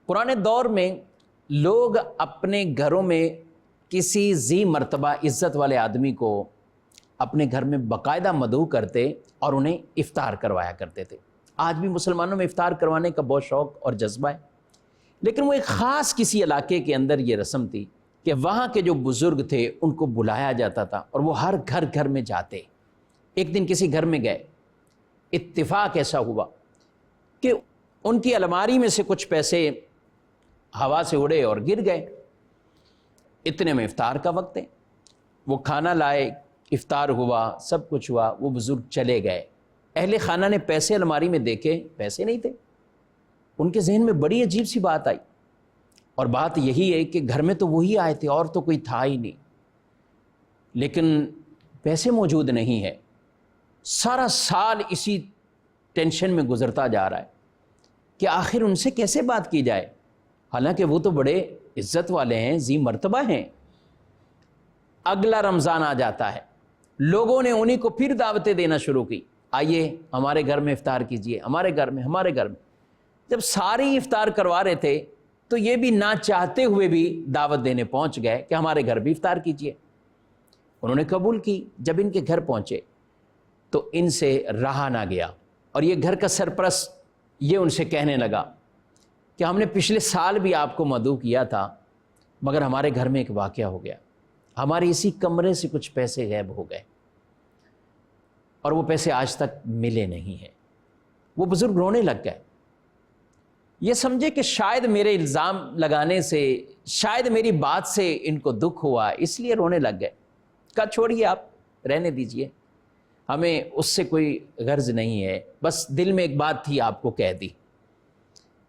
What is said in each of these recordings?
پرانے دور میں لوگ اپنے گھروں میں کسی ذی مرتبہ عزت والے آدمی کو اپنے گھر میں باقاعدہ مدعو کرتے اور انہیں افطار کروایا کرتے تھے۔ آج بھی مسلمانوں میں افطار کروانے کا بہت شوق اور جذبہ ہے، لیکن وہ ایک خاص کسی علاقے کے اندر یہ رسم تھی کہ وہاں کے جو بزرگ تھے ان کو بلایا جاتا تھا اور وہ ہر گھر میں جاتے۔ ایک دن کسی گھر میں گئے، اتفاق ایسا ہوا کہ ان کی الماری میں سے کچھ پیسے ہوا سے اڑے اور گر گئے۔ اتنے میں افطار کا وقت ہے، وہ کھانا لائے، افطار ہوا، سب کچھ ہوا، وہ بزرگ چلے گئے۔ اہل خانہ نے پیسے الماری میں دیکھے، پیسے نہیں تھے۔ ان کے ذہن میں بڑی عجیب سی بات آئی، اور بات یہی ہے کہ گھر میں تو وہی آئے تھے اور تو کوئی تھا ہی نہیں، لیکن پیسے موجود نہیں ہیں۔ سارا سال اسی ٹینشن میں گزرتا جا رہا ہے کہ آخر ان سے کیسے بات کی جائے، حالانکہ وہ تو بڑے عزت والے ہیں، ذی مرتبہ ہیں۔ اگلا رمضان آ جاتا ہے، لوگوں نے انہی کو پھر دعوتیں دینا شروع کی، آئیے ہمارے گھر میں افطار کیجئے، ہمارے گھر میں۔ جب ساری افطار کروا رہے تھے تو یہ بھی نہ چاہتے ہوئے بھی دعوت دینے پہنچ گئے کہ ہمارے گھر بھی افطار کیجئے۔ انہوں نے قبول کی۔ جب ان کے گھر پہنچے تو ان سے رہا نہ گیا، اور یہ گھر کا سرپرست یہ ان سے کہنے لگا کہ ہم نے پچھلے سال بھی آپ کو مدعو کیا تھا، مگر ہمارے گھر میں ایک واقعہ ہو گیا، ہمارے اسی کمرے سے کچھ پیسے غائب ہو گئے اور وہ پیسے آج تک ملے نہیں ہیں۔ وہ بزرگ رونے لگ گئے، یہ سمجھے کہ شاید میرے الزام لگانے سے، شاید میری بات سے ان کو دکھ ہوا، اس لیے رونے لگ گئے۔ کہا چھوڑیے، آپ رہنے دیجئے، ہمیں اس سے کوئی غرض نہیں ہے، بس دل میں ایک بات تھی آپ کو کہہ دی۔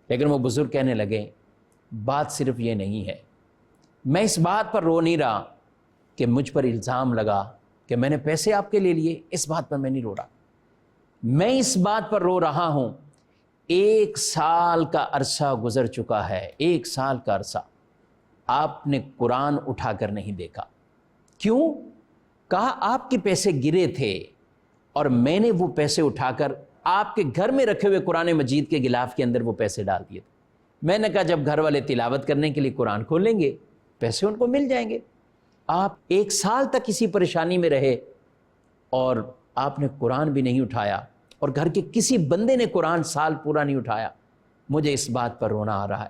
لیکن وہ بزرگ کہنے لگے، بات صرف یہ نہیں ہے، میں اس بات پر رو نہیں رہا کہ مجھ پر الزام لگا کہ میں نے پیسے آپ کے لے لیے، اس بات پر میں نہیں رو رہا، میں اس بات پر رو رہا ہوں 1 سال کا عرصہ گزر چکا ہے، 1 سال کا عرصہ آپ نے قرآن اٹھا کر نہیں دیکھا۔ کیوں؟ کہا آپ کے پیسے گرے تھے اور میں نے وہ پیسے اٹھا کر آپ کے گھر میں رکھے ہوئے قرآن مجید کے غلاف کے اندر وہ پیسے ڈال دیے تھے۔ میں نے کہا جب گھر والے تلاوت کرنے کے لیے قرآن کھولیں گے پیسے ان کو مل جائیں گے۔ آپ 1 سال تک اسی پریشانی میں رہے اور آپ نے قرآن بھی نہیں اٹھایا، اور گھر کے کسی بندے نے قرآن سال پورا نہیں اٹھایا۔ مجھے اس بات پر رونا آ رہا ہے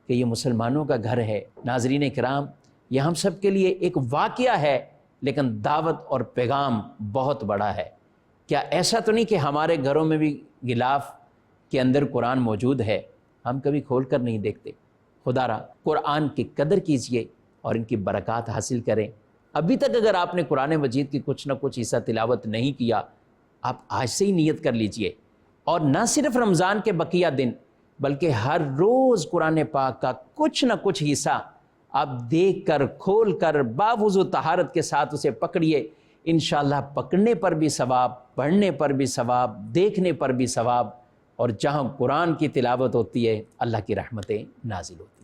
کہ یہ مسلمانوں کا گھر ہے۔ ناظرین کرام، یہ ہم سب کے لیے ایک واقعہ ہے، لیکن دعوت اور پیغام بہت بڑا ہے۔ کیا ایسا تو نہیں کہ ہمارے گھروں میں بھی غلاف کے اندر قرآن موجود ہے، ہم کبھی کھول کر نہیں دیکھتے؟ خدا را قرآن کی قدر کیجئے اور ان کی برکات حاصل کریں۔ ابھی تک اگر آپ نے قرآن مجید کی کچھ نہ کچھ حصہ تلاوت نہیں کیا، آپ آج سے ہی نیت کر لیجئے، اور نہ صرف رمضان کے بقیہ دن بلکہ ہر روز قرآن پاک کا کچھ نہ کچھ حصہ آپ دیکھ کر، کھول کر، باوضو طہارت کے ساتھ اسے پکڑیے۔ انشاءاللہ پکڑنے پر بھی ثواب، پڑھنے پر بھی ثواب، دیکھنے پر بھی ثواب، اور جہاں قرآن کی تلاوت ہوتی ہے اللہ کی رحمتیں نازل ہوتی ہیں۔